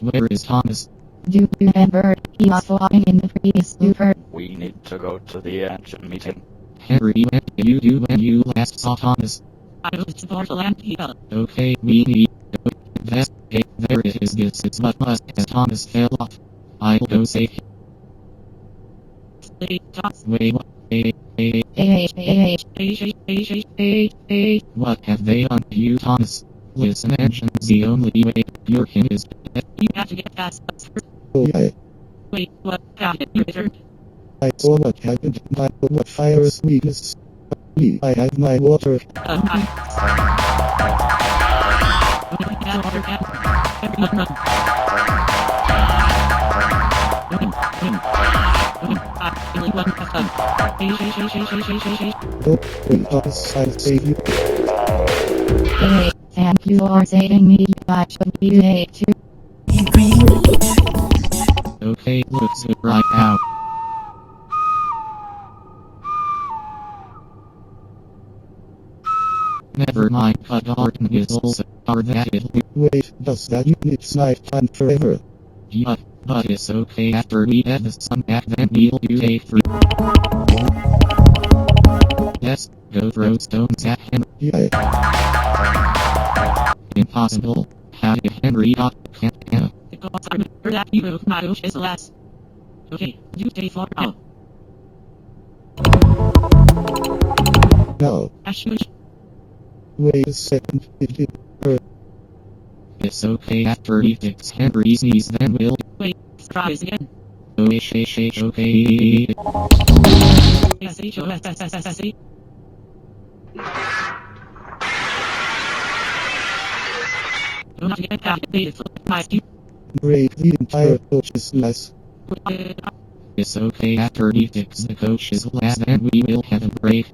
But where is Thomas? You have heard, he was flying in the previous blooper. We need to go to the engine meeting. Henry, when did you do when you last saw Thomas? I was to Portland, people. Okay, we need to investigate. There it is. This is what must as Thomas fell off. I'll go save him. Wait, what? What have they done to you, Thomas? Listen, engine's the only way to cure him is death. You have to get past us first. Oh yeah, Wait, what happened? You returned? I saw what happened and I know what fire's weakness. I have my water. Everyone run. Oh, Thomas, I'll save you. Hey, thank you for saving me. I should be late too. Okay, let's do it right now. Never mind, cut Arden is also are that it. Wait, does that unit snipe time forever? Yeah, but it's okay after we get the sun back, then we'll do day 3. Yes, go throw stones at him. Yeah. Impossible. How did Henry not can't Because I remember that you moved my wish is last. Okay, you stay for now. No. Ashush. Wait a second, it didn't hurt. It's okay after he fix Henry's knees, then we'll. Wait, try this again. Okay. S-H-O-S-S-S-S-S-E. Do not get activated for my skew. Break the entire coach's glass. It's okay after he fix the coach's glass, then we will have a break.